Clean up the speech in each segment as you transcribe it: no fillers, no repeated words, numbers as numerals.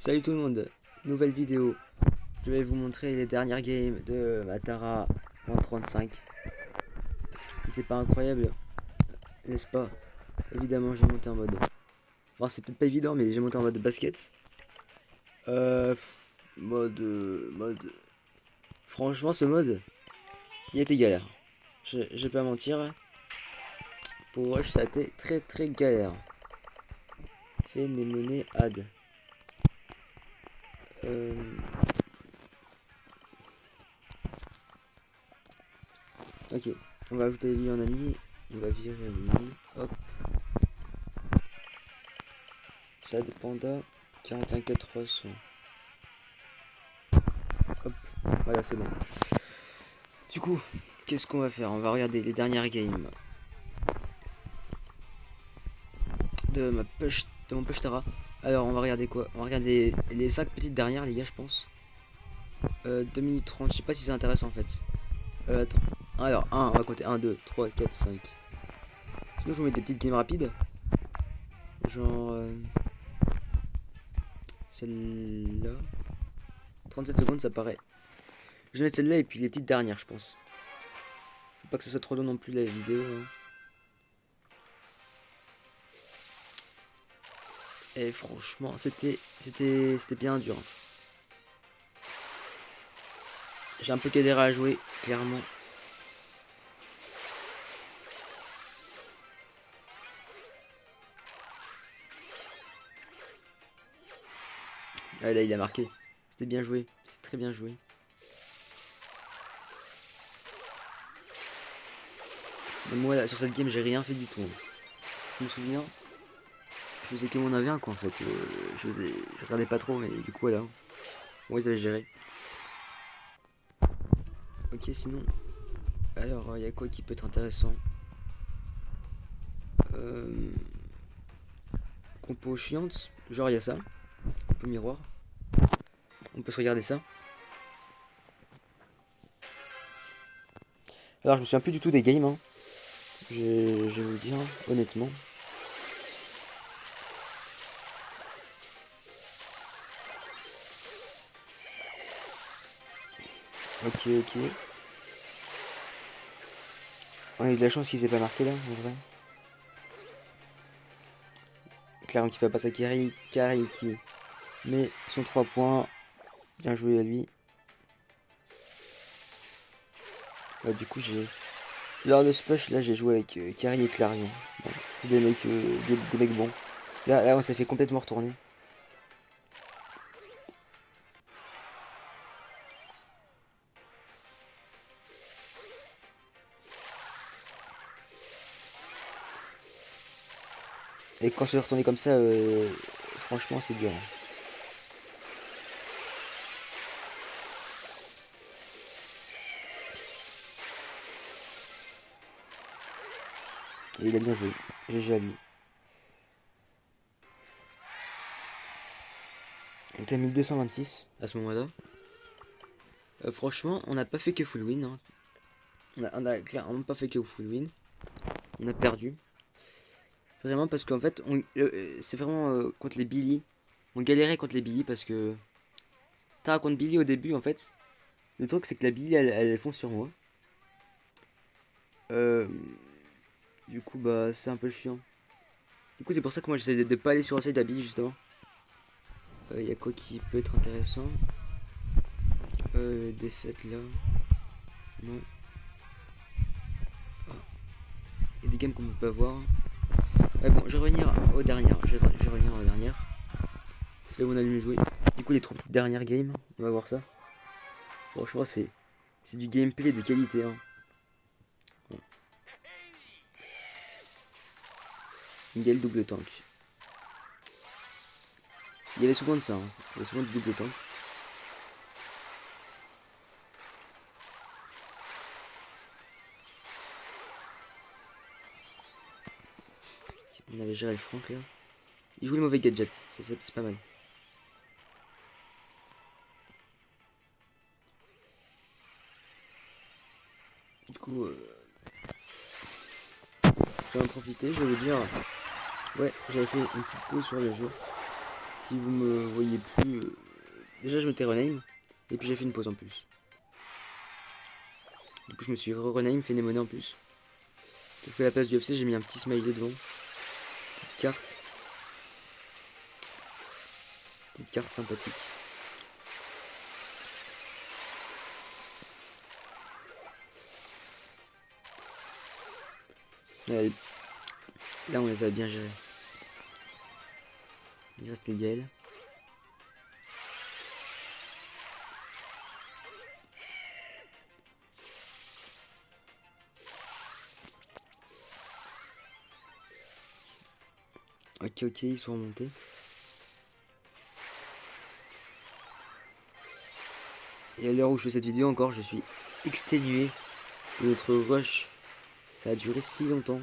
Salut tout le monde, nouvelle vidéo. Je vais vous montrer les dernières games de Matara 135. Si c'est pas incroyable, n'est-ce pas? Évidemment, j'ai monté en mode. Bon, c'est peut-être pas évident, mais j'ai monté en mode basket. Euh, mode. Franchement, ce mode, il était galère. Je vais pas mentir. Pour Rush, ça a été très galère. Fait des monnaies ad. Euh, ok, on va ajouter lui en ami. On va virer lui. Hop. Ça dépenda 41400. Hop, voilà, c'est bon. Du coup, qu'est-ce qu'on va faire? On va regarder les dernières games de mon push Tara. Alors, on va regarder quoi? On va regarder les 5 petites dernières, les gars, je pense. 2 minutes 30, je sais pas si c'est intéressant en fait. Attends. Alors, on va compter 1, 2, 3, 4, 5. Sinon, je vous mets des petites games rapides. Genre. Celle-là. 37 secondes, ça paraît. Je vais mettre celle-là et puis les petites dernières, je pense. Faut pas que ça soit trop long non plus la vidéo. Hein. Et franchement, c'était bien dur. J'ai un peu galéré à jouer, clairement. Ah, là, il a marqué. C'était bien joué. C'est très bien joué. Mais moi, là, sur cette game, j'ai rien fait du tout. Je me souviens, je faisais que mon avion, quoi, en fait. Je regardais pas trop, mais du coup, voilà. Ouais, ils avaient géré. Ok, sinon. Alors, il y a quoi qui peut être intéressant? euh... Compo chiante. Genre, il y a ça. Compo miroir. On peut se regarder ça. Alors, je me souviens plus du tout des games, hein. Je vais vous le dire, honnêtement. Ok, ok. On a eu de la chance qu'ils aient pas marqué là, en vrai. Clairement qui fait pas ça Kari qui met son 3 points. Bien joué à lui. Bah, du coup j'ai. Lors de ce push là j'ai joué avec Kari et Clarion. Bon, c'est des mecs bons. Là on s'est fait complètement retourner. Et quand se retourner comme ça, franchement c'est dur. Et il a bien joué. GG à lui. On était à 1226 à ce moment-là. Franchement, on n'a pas fait que full win. Hein. On a clairement pas fait que full win. On a perdu. Vraiment parce qu'en fait, c'est vraiment contre les Billy. On galérait contre les Billy parce que. T'as contre Billy au début en fait. Le truc c'est que la Billy elle fonce sur moi. Euh, du coup bah c'est un peu chiant. Du coup c'est pour ça que moi j'essaie de pas aller sur la side à Billy justement. Il y a quoi qui peut être intéressant? Défaite là. Non. Ah. Il y a des games qu'on peut pas voir. Ouais bon je vais revenir aux dernières. Je vais revenir aux dernières. C'est là où on a le mieux joué. Du coup les 3 petites dernières games. On va voir ça. Franchement c'est du gameplay de qualité hein. Miguel double tank. Il y avait souvent de ça, hein. Il y avait souvent du double tank. On avait géré le Franck là. Il joue les mauvais gadgets, c'est pas mal. Du coup, je vais en profiter, je vais vous dire. Ouais, j'avais fait une petite pause sur le jeu. si vous me voyez plus, déjà je m'étais rename et puis j'ai fait une pause en plus. Du coup je me suis rename, fait des monnaies en plus. Sauf que à la place du UFC j'ai mis un petit smiley devant. Petite carte sympathique. Ouais, là on les a bien gérés. Il restait Gaël. Ok, ils sont remontés. Et à l'heure où je fais cette vidéo encore, je suis exténué de notre rush. Ça a duré si longtemps.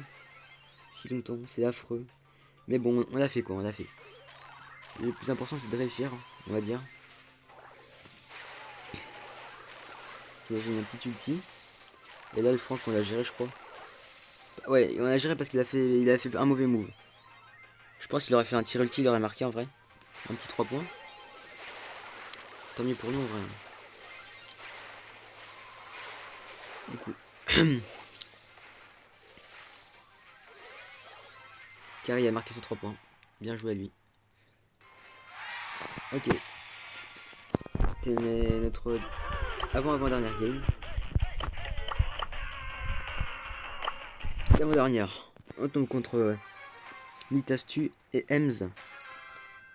C'est affreux. Mais bon, on l'a fait quoi, on l'a fait. Le plus important c'est de réussir, on va dire. T'imagines un petit ulti. Et là le Franck on l'a géré je crois. Ouais, on l'a géré parce il a fait un mauvais move. Je pense qu'il aurait fait un tir ulti, il aurait marqué en vrai. Un petit 3 points. Tant mieux pour nous en vrai. Du coup. Carré a marqué ses 3 points. Bien joué à lui. Ok. C'était notre avant-dernière game. L'avant-dernière. On tombe contre Nitastu et Ems.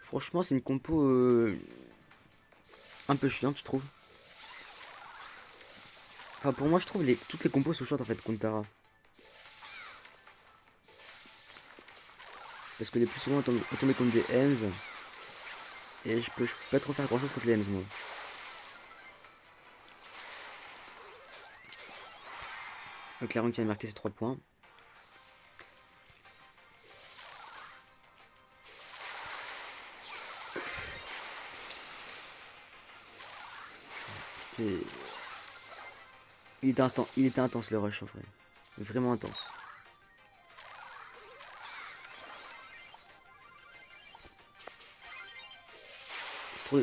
Franchement, c'est une compo un peu chiante, je trouve. Enfin, pour moi, je trouve toutes les compos sont chiantes en fait contre Tara. Parce que les plus souvent, on tombait contre des Ems. Et je peux pas trop faire grand chose contre les Ems, moi. Donc, Claron qui a marqué ses 3 points. C'était. Il était intense le rush en vrai. Vraiment intense.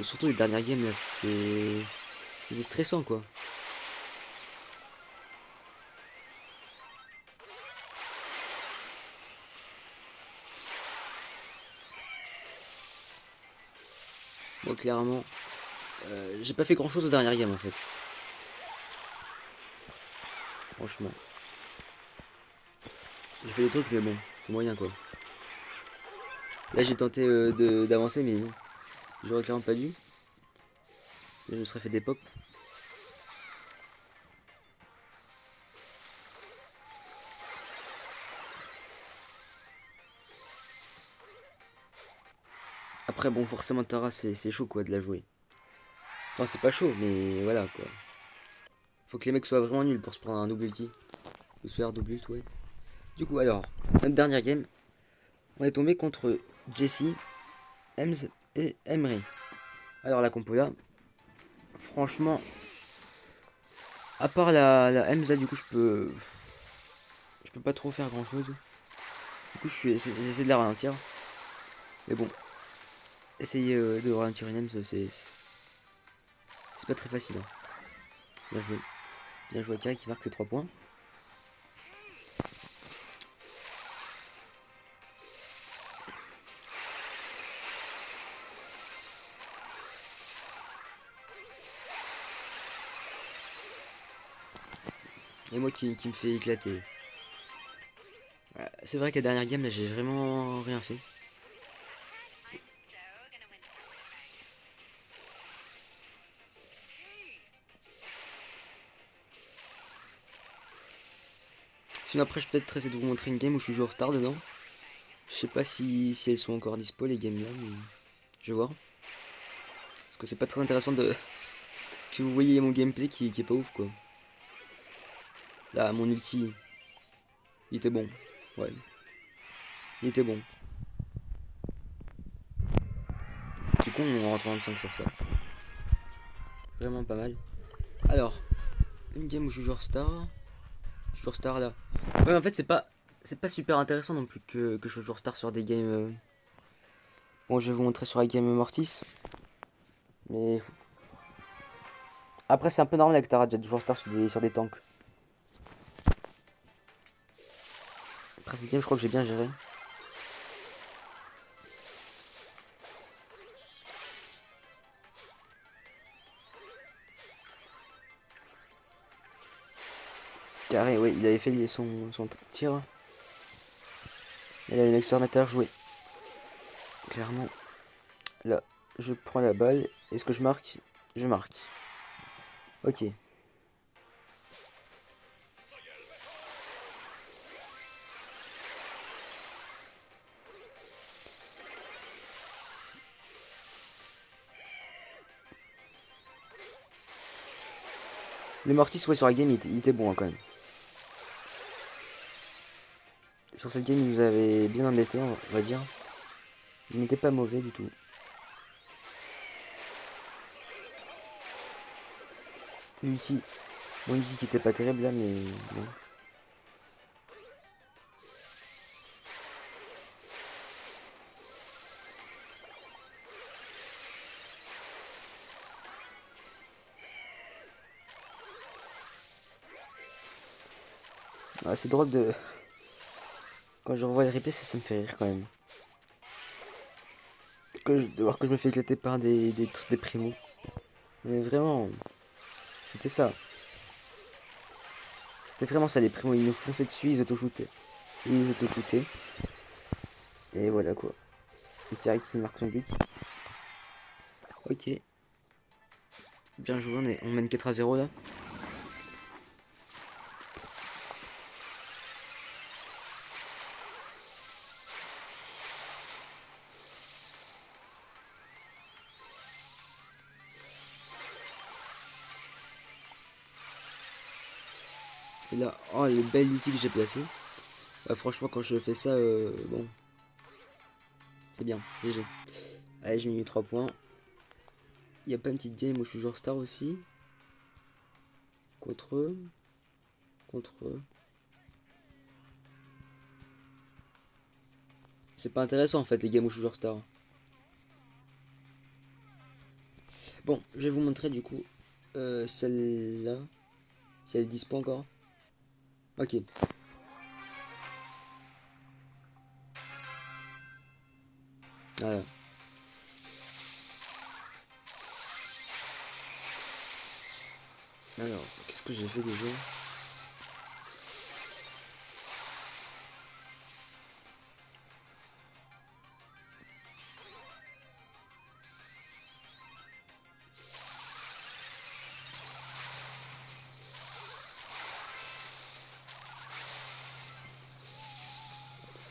Surtout les dernières games là, c'était stressant quoi. Bon, clairement, j'ai pas fait grand chose aux dernières games en fait. Franchement. J'ai fait des trucs, mais bon, c'est moyen quoi. Là, j'ai tenté d'avancer, mais j'aurais clairement pas dû. Je me serais fait des pops. Après, bon, forcément, Tara, c'est chaud quoi de la jouer. Enfin, c'est pas chaud, mais voilà quoi. Faut que les mecs soient vraiment nuls pour se prendre un double ulti. Ou se faire double ult, ouais. Du coup, alors, notre dernière game, on est tombé contre Jesse, Ems et Emery. Alors, la compo là, franchement, à part la Ems là, du coup, je peux pas trop faire grand chose. Du coup, j'essaie de la ralentir. Mais bon, essayer de ralentir une Ems, c'est pas très facile. Hein. Bien joué. Bien joué à Kari qui marque ses 3 points. Et moi qui me fait éclater. Voilà. C'est vrai qu'à la dernière game, là, j'ai vraiment rien fait. Sinon après, je vais peut-être essayer de vous montrer une game où je suis joueur star dedans. Je sais pas si elles sont encore dispo les games là, mais je vais voir. Parce que c'est pas très intéressant de que vous voyez mon gameplay qui est pas ouf quoi. Là, mon ulti, il était bon. Ouais, il était bon. Du coup, on rentre en 25 sur ça. Vraiment pas mal. Alors, une game où je suis joueur star. Je suis joueur star là. Ouais, en fait, c'est pas super intéressant non plus que je sois joueur star sur des games. Bon, je vais vous montrer sur la game Mortis. Mais après, c'est un peu normal avec Tara de jouer star sur des tanks. Après, cette game, je crois que j'ai bien géré. Carré, oui, il avait fait son tir. Et là, les mecs se remettent à rejouer. Clairement. Là, je prends la balle. Est-ce que je marque? Je marque. Ok. Le Mortis, ouais, sur la game, il était bon hein, quand même. Sur cette game, il nous avait bien embêté, on va dire. Il n'était pas mauvais du tout. L'ulti. Bon, l'ulti qui était pas terrible là, mais bon. Ah, c'est drôle de... Quand je revois les replays, ça me fait rire quand même. De voir que je me fais éclater par des primos. Mais vraiment, c'était ça. C'était vraiment ça, les primos. Ils nous fonçaient dessus, ils auto-shootaient. Ils auto-shootaient. Et voilà quoi. Et direct, il marque son but. Ok. Bien joué, on mène 4-0 là. Et là, oh, le bel ulti que j'ai placé. Bah, franchement, quand je fais ça, bon, c'est bien. GG. Allez, j'ai mis 3 points. Il n'y a pas une petite game où je suis joueur star aussi. Contre eux. Contre eux. C'est pas intéressant en fait, les games où je suis joueur star. Bon, je vais vous montrer du coup celle-là. Si elle est dispo encore. Ok. Voilà. Alors, qu'est-ce que j'ai fait déjà?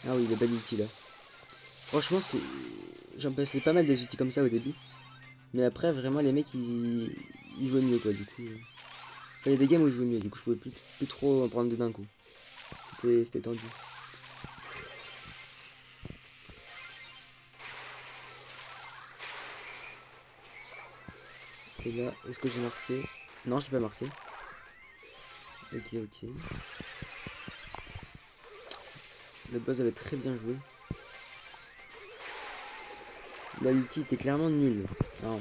Ah oui, il est bel outil là. Franchement, c'est... j'en passais pas mal des outils comme ça au début. Mais après, vraiment, les mecs, ils jouaient mieux quoi, du coup. Enfin, il y a des games où ils jouaient mieux, du coup, je pouvais plus trop en prendre deux d'un coup. C'était tendu. Et là, est-ce que j'ai marqué? Non, j'ai pas marqué. Ok, ok. Le boss avait très bien joué. Là, l'ulti était clairement nul. Non,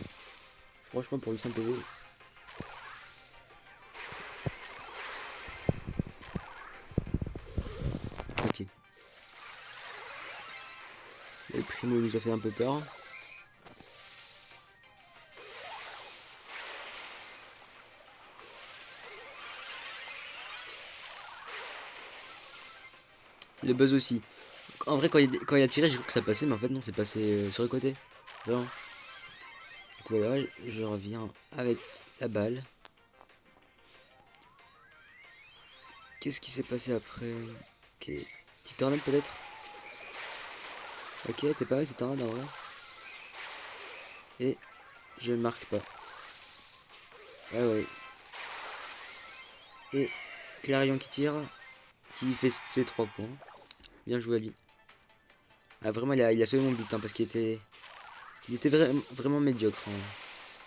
franchement, pour le simple PV. Ok. Le primo nous a fait un peu peur. Le buzz aussi. En vrai, quand il a tiré, j'ai cru que ça passait, mais en fait, non, c'est passé sur le côté. Vraiment. Du coup, voilà, je reviens avec la balle. Qu'est-ce qui s'est passé après? Ok. Petite tornade peut-être? Ok, t'es pas mal cette tornade en vrai. Et je ne marque pas. Ah ouais. Et Clarion qui tire, qui fait ses 3 points. Bien joué à lui. Ah, vraiment, il a sauvé mon but, hein, parce il était vraiment médiocre, hein,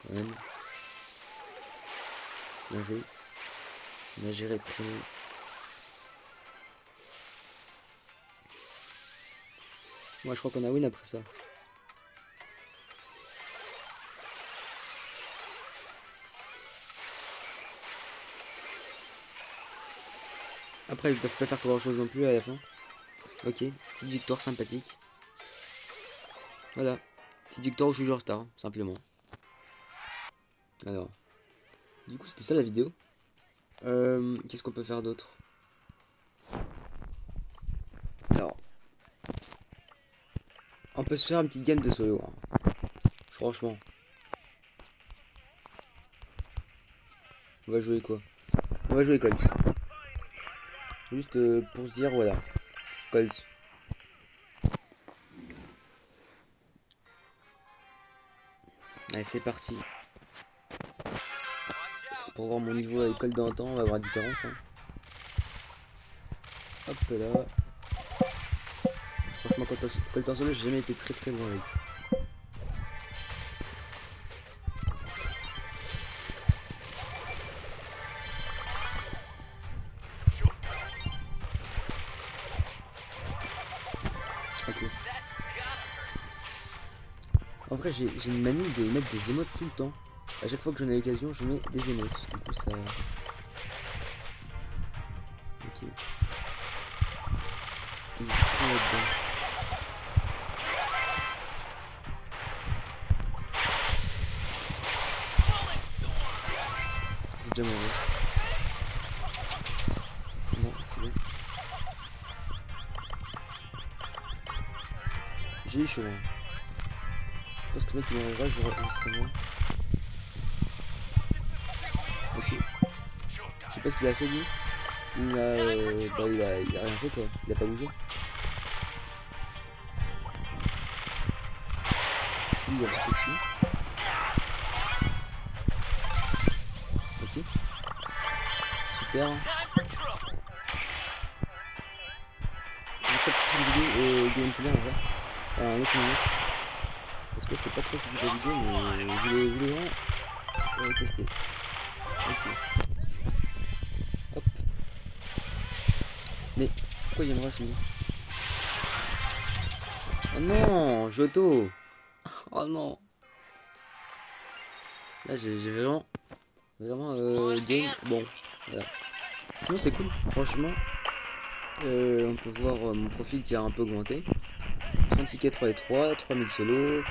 quand même. Bien joué. On a géré Primo. Moi, je crois qu'on a win après ça. Après, ils peuvent pas faire trop grand chose non plus à la fin. Ok, petite victoire sympathique. Voilà, petite victoire où je suis joueur star, simplement. Alors, du coup, c'était ça la vidéo. Qu'est-ce qu'on peut faire d'autre? Alors, on peut se faire une petite game de solo, hein. Franchement. On va jouer quoi? On va jouer Colt. Juste pour se dire, voilà. Colt. Allez, c'est parti. C'est pour voir mon niveau avec Colt dans le temps, on va voir la différence. Hein. Hop là. Franchement, Colt en solo, j'ai jamais été très bon avec. Ok. En vrai, j'ai une manie de mettre des émotes tout le temps. À chaque fois que j'en ai l'occasion, je mets des émotes. Du coup, ça. Ok. Il est tout là-dedans. J'ai déjà mangé. Non, c'est bon. J'ai eu chaud. Hein. Je pense que le mec il m'enlèvera, je serai moi. Ok. Je sais pas ce qu'il a fait lui. Il a rien fait quoi. Il a pas bougé. Lui il a sauté dessus. Ok. Super. J'ai fait petite vidéo gameplay en vrai. Un autre moment. Parce que c'est pas trop suivi la vidéo mais je voulais vraiment tester. Ok. Hop. Mais pourquoi il y a une rush lui? Oh non, Joto. Oh non. Là j'ai vraiment game. Bon, voilà. Sinon c'est cool, franchement. On peut voir mon profil qui a un peu augmenté. 36K 3 et 3, 3000 solo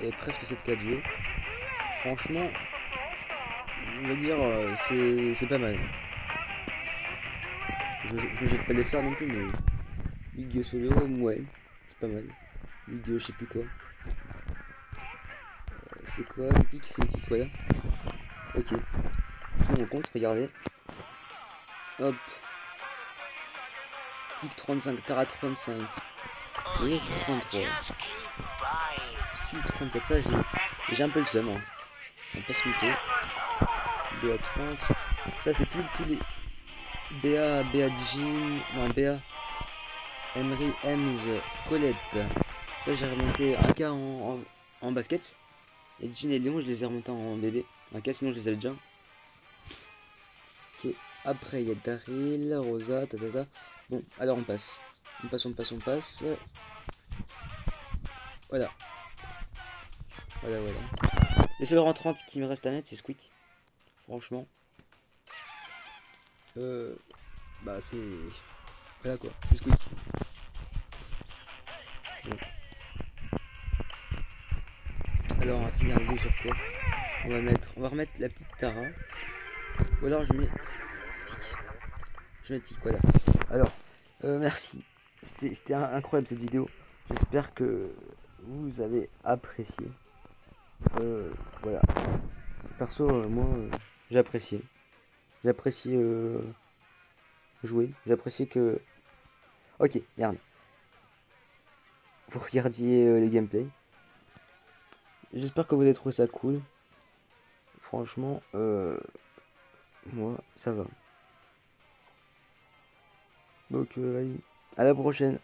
et presque 7K duo. Franchement, on va dire c'est pas mal. Je me jette pas les fleurs non plus, mais Ligue solo, ouais, c'est pas mal. Ligue je sais plus quoi. C'est quoi? C'est mythique, voilà. Ok. Sinon on compte, regardez. Hop. Tic 35, Tara 35. Oui, 33. Tic 34, ça j'ai un peu le seum. Hein. On passe plutôt. BA 30. Ça c'est tous les BA Jean. Non, BA Emery Ems Colette. Ça j'ai remonté un cas en basket. Et Jean et Léon je les ai remontés en bébé. Un cas sinon je les avais déjà. Ok. Après il y a Daryl, Rosa, tatata. Bon, alors on passe. On passe. Voilà. Voilà. Le seul rang 30 qui me reste à mettre, c'est Squeak. Franchement. Bah c'est... Voilà quoi, c'est Squeak. Bon. Alors on va finir la vidéo sur quoi? On va remettre la petite Tara. Ou alors je mets Tic. Je mets Tic, voilà. Alors, merci. C'était incroyable cette vidéo. J'espère que vous avez apprécié. Voilà. Perso, moi, j'ai apprécié. J'ai apprécié jouer. J'ai apprécié que... Ok, regarde. Vous regardiez les gameplays. J'espère que vous avez trouvé ça cool. Franchement, moi, ça va. Donc, allez, à la prochaine.